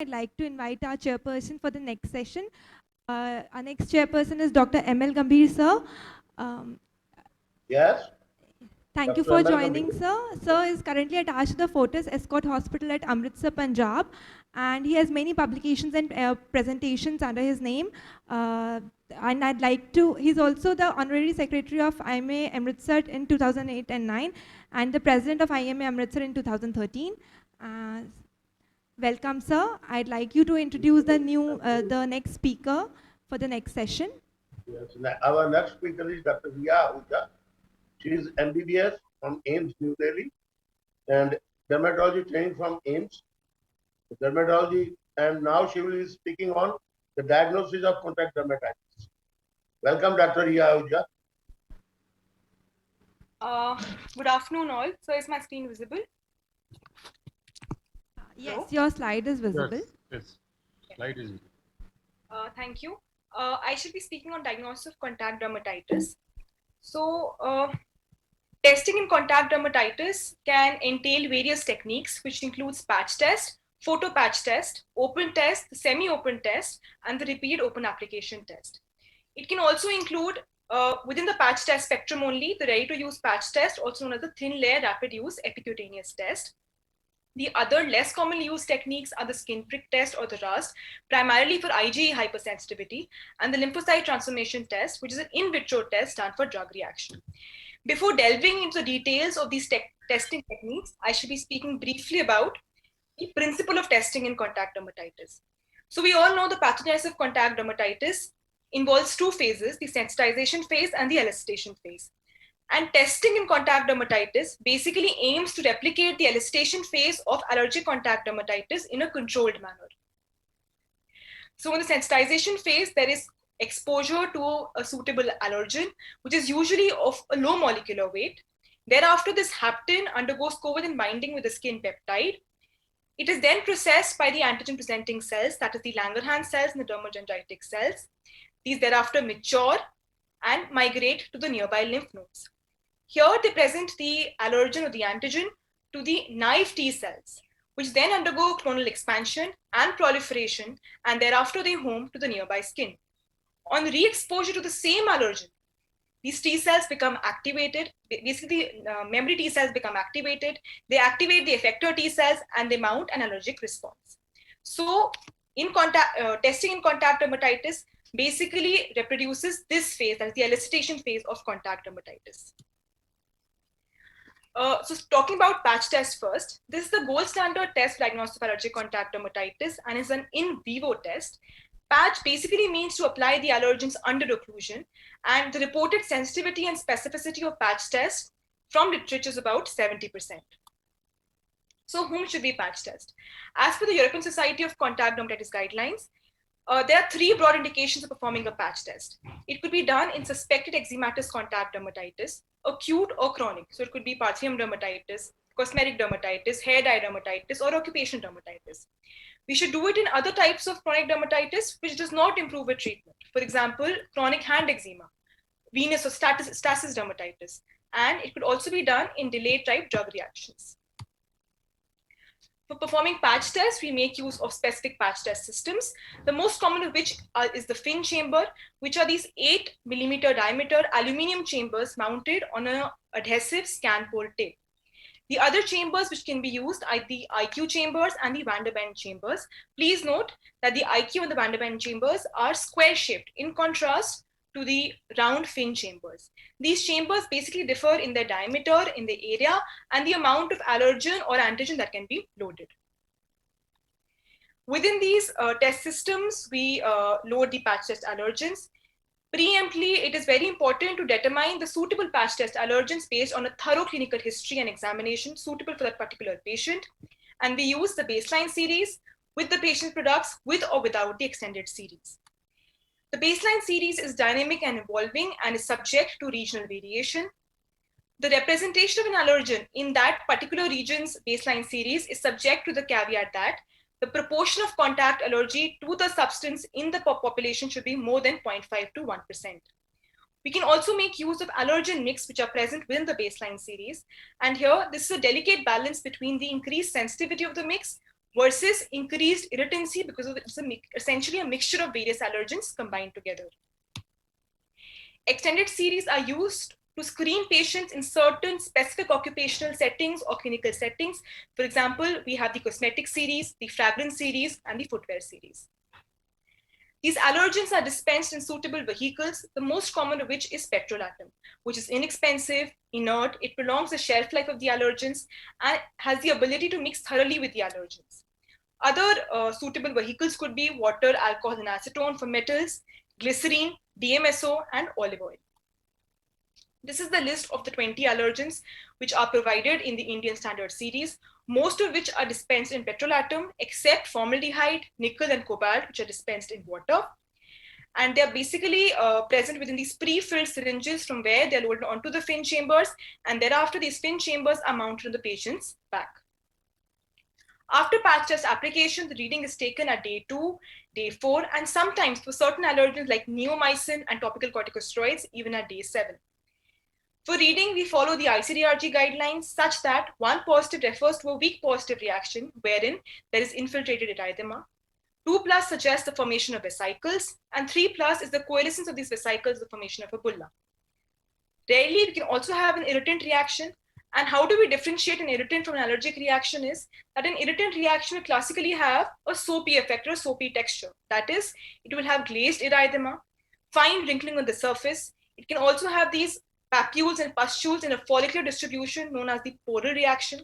I'd like to invite our chairperson for the next session. Our next chairperson is Dr. M.L. Gambhir, sir. Um, Yes, Thank you Dr. for ML joining, Gambhir. sir. Sir is currently attached to the Fortis Escort Hospital at Amritsar, Punjab, and he has many publications and presentations under his name. And I'd like to, he's also the Honorary Secretary of IMA Amritsar in 2008 and 9, and the President of IMA Amritsar in 2013. Uh, Welcome, sir. I'd like you to introduce the next speaker for the next session. Yes. Our next speaker is Dr. Ria Ahuja. She is MBBS from AIMS New Delhi and dermatology training from AIMS. Dermatology, and now she will be speaking on the diagnosis of contact dermatitis. Welcome, Dr. Ria Ahuja. Good afternoon, all. So, is my screen visible? Yes, Hello? your slide is visible. Yes. Slide is visible. Thank you. I should be speaking on diagnosis of contact dermatitis. So, testing in contact dermatitis can entail various techniques, which includes patch test, photo patch test, open test, semi-open test, and the repeat open application test. It can also include within the patch test spectrum only, the ready-to-use patch test, also known as the thin layer rapid-use epicutaneous test. The other less commonly used techniques are the skin prick test or the RUST, primarily for IgE hypersensitivity, and the lymphocyte transformation test, which is an in vitro test done for drug reaction. Before delving into the details of these testing techniques, I should be speaking briefly about the principle of testing in contact dermatitis. So we all know the pathogenesis of contact dermatitis involves two phases, the sensitization phase and the elicitation phase. And testing in contact dermatitis basically aims to replicate the elicitation phase of allergic contact dermatitis in a controlled manner. So in the sensitization phase, there is exposure to a suitable allergen, which is usually of a low molecular weight. Thereafter, this hapten undergoes covalent binding with the skin peptide. It is then processed by the antigen-presenting cells, that is the Langerhans cells and the dermodendritic cells. These thereafter mature and migrate to the nearby lymph nodes. Here they present the allergen or the antigen to the naive T cells, which then undergo clonal expansion and proliferation, and thereafter they home to the nearby skin. On re-exposure to the same allergen, these T cells become activated. Basically, memory T cells become activated. They activate the effector T cells and they mount an allergic response. So, testing in contact dermatitis basically reproduces this phase, that is the elicitation phase of contact dermatitis. So talking about patch test first, this is the gold standard test for diagnosis of allergic contact dermatitis and is an in vivo test. Patch basically means to apply the allergens under occlusion, and the reported sensitivity and specificity of patch test from literature is about 70%. So whom should we patch test? As per the European Society of Contact Dermatitis guidelines, there are three broad indications of performing a patch test. It could be done in suspected eczematous contact dermatitis, acute or chronic. So it could be Parthium dermatitis, cosmetic dermatitis, hair dye dermatitis, or occupational dermatitis. We should do it in other types of chronic dermatitis, which does not improve with treatment. For example, chronic hand eczema, venous or stasis dermatitis, and it could also be done in delayed type drug reactions. For performing patch tests, we make use of specific patch test systems, the most common of which is the Finn chamber, which are these 8 millimeter diameter aluminum chambers mounted on an adhesive scan pole tip. The other chambers which can be used are the IQ chambers and the Van der Bend chambers. Please note that the IQ and the Van der Bend chambers are square shaped in contrast to the round Finn chambers. These chambers basically differ in their diameter, in the area, and the amount of allergen or antigen that can be loaded. Within these test systems, we load the patch test allergens. Preemptly, it is very important to determine the suitable patch test allergens based on a thorough clinical history and examination suitable for that particular patient. And we use the baseline series with the patient products with or without the extended series. The baseline series is dynamic and evolving and is subject to regional variation. The representation of an allergen in that particular region's baseline series is subject to the caveat that the proportion of contact allergy to the substance in the population should be more than 0.5 to 1%. We can also make use of allergen mix which are present within the baseline series. And here, this is a delicate balance between the increased sensitivity of the mix versus increased irritancy because it's essentially a mixture of various allergens combined together. Extended series are used to screen patients in certain specific occupational settings or clinical settings. For example, we have the cosmetic series, the fragrance series, and the footwear series. These allergens are dispensed in suitable vehicles, the most common of which is petrolatum, which is inexpensive, inert, it prolongs the shelf life of the allergens, and has the ability to mix thoroughly with the allergens. Other suitable vehicles could be water, alcohol, and acetone for metals, glycerine, DMSO, and olive oil. This is the list of the 20 allergens which are provided in the Indian Standard Series, most of which are dispensed in petrolatum, except formaldehyde, nickel, and cobalt, which are dispensed in water. And they're basically present within these pre-filled syringes from where they're loaded onto the fin chambers, and thereafter these fin chambers are mounted on the patient's back. After patch test application, the reading is taken at day 2, day 4, and sometimes for certain allergens like neomycin and topical corticosteroids, even at day 7. For reading, we follow the ICDRG guidelines such that 1 positive refers to a weak positive reaction wherein there is infiltrated erythema. 2+ suggests the formation of vesicles, and 3+ is the coalescence of these vesicles, the formation of a bulla. Rarely, we can also have an irritant reaction. And how do we differentiate an irritant from an allergic reaction is that an irritant reaction will classically have a soapy effect or a soapy texture. That is, it will have glazed erythema, fine wrinkling on the surface. It can also have these papules and pustules in a follicular distribution known as the poral reaction.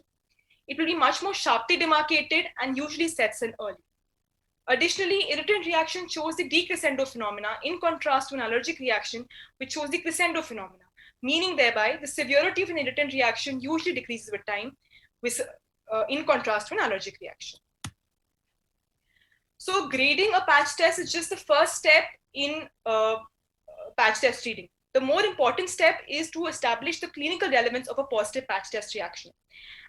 It will be much more sharply demarcated and usually sets in early. Additionally, irritant reaction shows the decrescendo phenomena in contrast to an allergic reaction, which shows the crescendo phenomena, meaning thereby the severity of an irritant reaction usually decreases with time, in contrast to an allergic reaction. So grading a patch test is just the first step in patch test reading. The more important step is to establish the clinical relevance of a positive patch test reaction.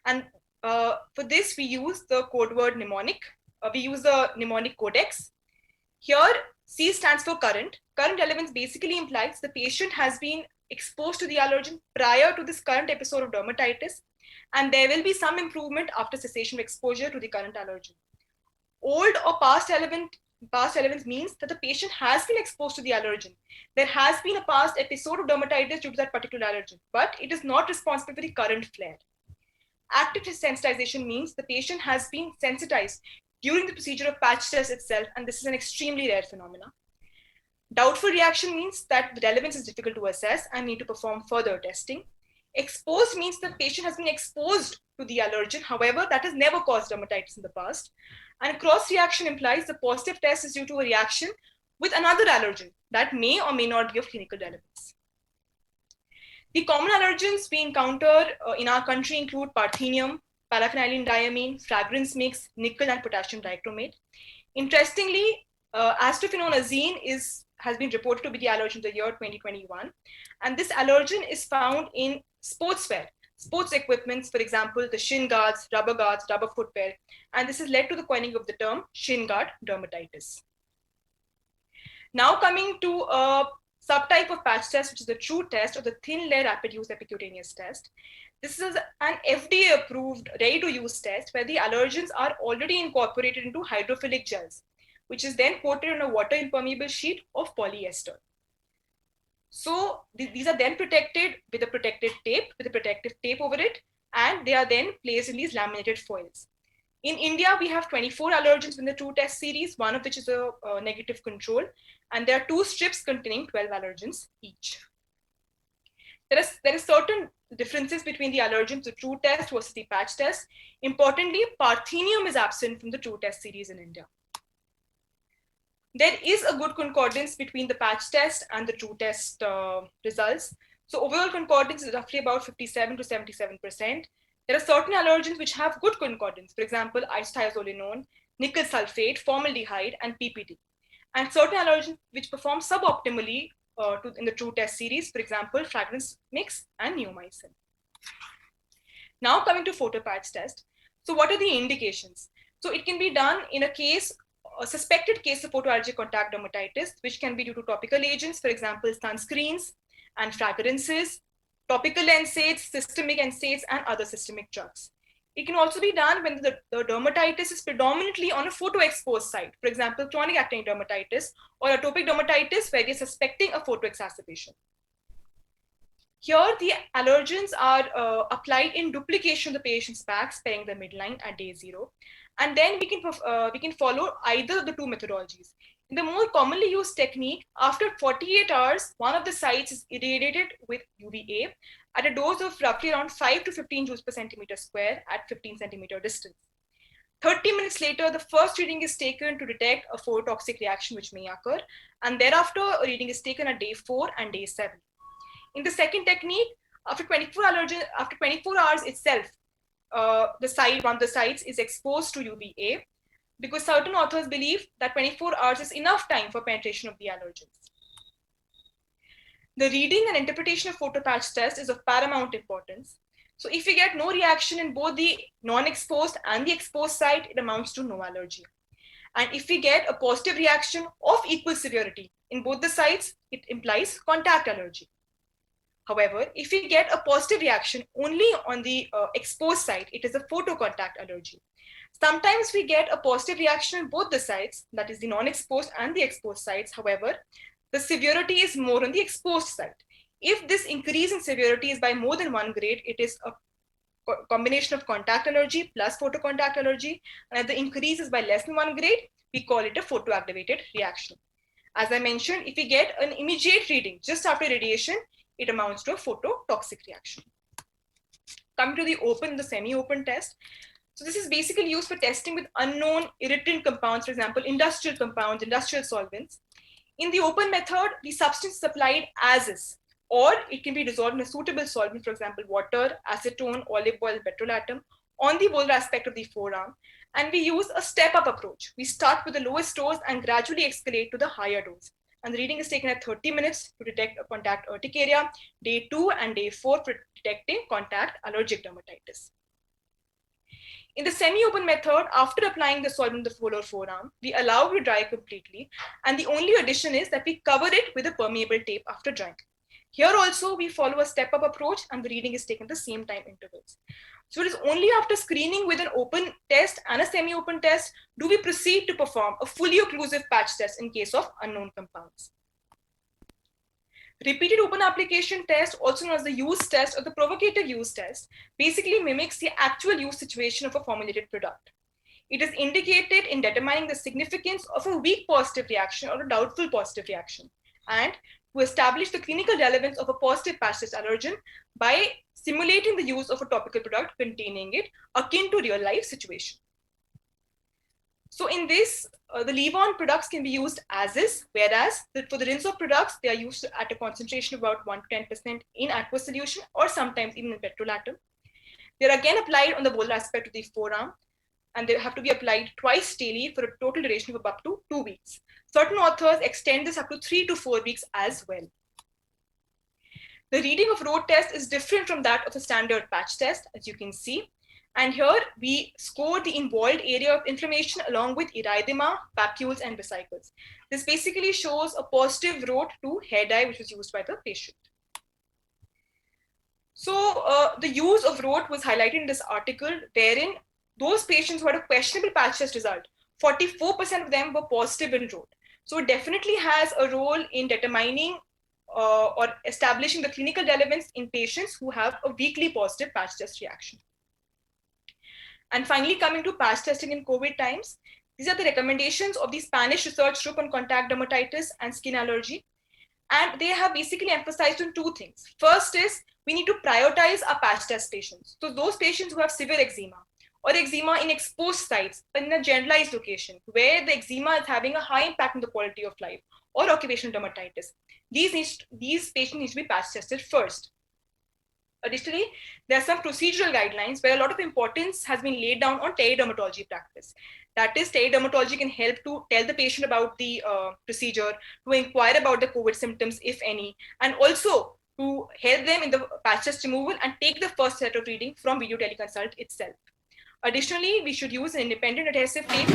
And for this, we use the code word mnemonic. We use the mnemonic codex. Here, C stands for current. Current relevance basically implies the patient has been exposed to the allergen prior to this current episode of dermatitis, and there will be some improvement after cessation of exposure to the current allergen. Old or past relevance means that the patient has been exposed to the allergen. There has been a past episode of dermatitis due to that particular allergen, but it is not responsible for the current flare. Active sensitization means the patient has been sensitized during the procedure of patch test itself, and this is an extremely rare phenomenon. Doubtful reaction means that the relevance is difficult to assess and need to perform further testing. Exposed means the patient has been exposed to the allergen, however, that has never caused dermatitis in the past. And cross reaction implies the positive test is due to a reaction with another allergen that may or may not be of clinical relevance. The common allergens we encounter in our country include parthenium, paraphenyldiamine, fragrance mix, nickel, and potassium dichromate. Interestingly, acetophenolazine has been reported to be the allergen of the year 2021. And this allergen is found in sportswear, sports equipments, for example, the shin guards, rubber footwear. And this has led to the coining of the term shin guard dermatitis. Now coming to a subtype of patch test, which is the true test or the thin layer rapid use epicutaneous test. This is an FDA approved, ready to use test where the allergens are already incorporated into hydrophilic gels, which is then coated on a water impermeable sheet of polyester. So these are then protected with a protective tape over it, and they are then placed in these laminated foils. In India, we have 24 allergens in the True Test series, one of which is a negative control, and there are 2 strips containing 12 allergens each. There is certain differences between the allergens, the True Test versus the patch test. Importantly, parthenium is absent from the True Test series in India. There is a good concordance between the patch test and the true test results. So overall concordance is roughly about 57 to 77%. There are certain allergens which have good concordance, for example, isothiazolinone, nickel sulfate, formaldehyde, and PPT. And certain allergens which perform suboptimally in the true test series, for example, fragrance mix and neomycin. Now coming to photo patch test. So what are the indications? So it can be done in a suspected case of photoallergic contact dermatitis, which can be due to topical agents, for example, sunscreens and fragrances, topical NSAIDs, systemic NSAIDs, and other systemic drugs. It can also be done when the dermatitis is predominantly on a photoexposed site. For example, chronic actinic dermatitis or atopic dermatitis where we're suspecting a photoexacerbation. Here, the allergens are applied in duplication of the patient's back, sparing the midline at day 0. And then we can follow either of the two methodologies. In the more commonly used technique, after 48 hours, one of the sites is irradiated with UVA at a dose of roughly around 5 to 15 joules per centimeter square at 15 centimeter distance. 30 minutes later, the first reading is taken to detect a phototoxic reaction which may occur, and thereafter a reading is taken at day 4 and day 7. In the second technique, after 24 hours itself, one of the sites is exposed to UVA because certain authors believe that 24 hours is enough time for penetration of the allergens. The reading and interpretation of photopatch test is of paramount importance. So if we get no reaction in both the non-exposed and the exposed site, it amounts to no allergy. And if we get a positive reaction of equal severity in both the sites, it implies contact allergy. However, if we get a positive reaction only on the exposed site, it is a photocontact allergy. Sometimes we get a positive reaction on both the sites, that is the non-exposed and the exposed sites. However, the severity is more on the exposed site. If this increase in severity is by more than 1 grade, it is a combination of contact allergy plus photocontact allergy. And if the increase is by less than 1 grade, we call it a photoactivated reaction. As I mentioned, if we get an immediate reading just after radiation, it amounts to a phototoxic reaction. Coming to the open and the semi-open test. So this is basically used for testing with unknown irritant compounds, for example, industrial compounds, industrial solvents. In the open method, the substance is applied as is, or it can be dissolved in a suitable solvent, for example, water, acetone, olive oil, petrolatum, on the volar aspect of the forearm. And we use a step-up approach. We start with the lowest dose and gradually escalate to the higher dose. And the reading is taken at 30 minutes to detect a contact urticaria, day 2 and day 4 for detecting contact allergic dermatitis. In the semi-open method, after applying the solvent in the volar forearm, we allow it to dry completely. And the only addition is that we cover it with a permeable tape after drying. Here also, we follow a step-up approach and the reading is taken at the same time intervals. So it is only after screening with an open test and a semi-open test do we proceed to perform a fully occlusive patch test in case of unknown compounds. Repeated open application test, also known as the use test or the provocative use test, basically mimics the actual use situation of a formulated product. It is indicated in determining the significance of a weak positive reaction or a doubtful positive reaction, and to establish the clinical relevance of a positive patch test allergen by simulating the use of a topical product containing it akin to real life situation. So in this, the leave-on products can be used as is, whereas for the rinse-off products, they are used at a concentration of about 1 to 10% in aqueous solution or sometimes even in petrolatum. They are again applied on the volar aspect of the forearm, and they have to be applied twice daily for a total duration of up to 2 weeks. Certain authors extend this up to 3 to 4 weeks as well. The reading of road test is different from that of a standard patch test, as you can see. And here we score the involved area of inflammation along with erythema, papules, and vesicles. This basically shows a positive road to hair dye, which was used by the patient. So the use of ROT was highlighted in this article, wherein those patients who had a questionable patch test result, 44% of them were positive in ROT. So it definitely has a role in determining or establishing the clinical relevance in patients who have a weakly positive patch test reaction. And finally, coming to patch testing in COVID times, these are the recommendations of the Spanish research group on contact dermatitis and skin allergy. And they have basically emphasized on two things. First is we need to prioritize our patch test patients. So those patients who have severe eczema or eczema in exposed sites in a generalized location where the eczema is having a high impact on the quality of life or occupational dermatitis, these patients need to be patch tested first. Additionally, there are some procedural guidelines where a lot of importance has been laid down on teledermatology practice. That is, teledermatology can help to tell the patient about the procedure, to inquire about the COVID symptoms, if any, and also to help them in the patch test removal and take the first set of reading from video teleconsult itself. Additionally, we should use an independent adhesive tape.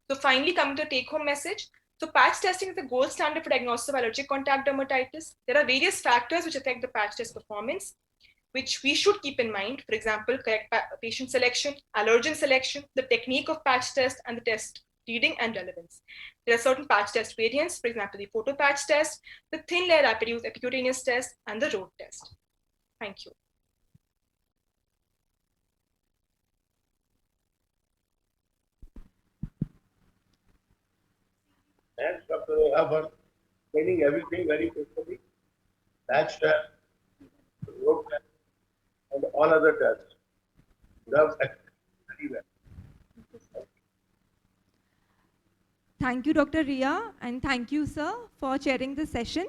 So finally, coming to the take-home message. So patch testing is the gold standard for diagnosis of allergic contact dermatitis. There are various factors which affect the patch test performance. which we should keep in mind. For example, correct patient selection, allergen selection, the technique of patch test, and the test reading and relevance. There are certain patch test variants, for example, the photo patch test, the thin layer rapid use epicutaneous test, and the road test. Thank you. Thanks, Dr. Reha, for explaining everything very carefully. Patch test, road test, and all other tests. You have explained very well. Thank you, Dr. Ria, and thank you, sir, for chairing this session.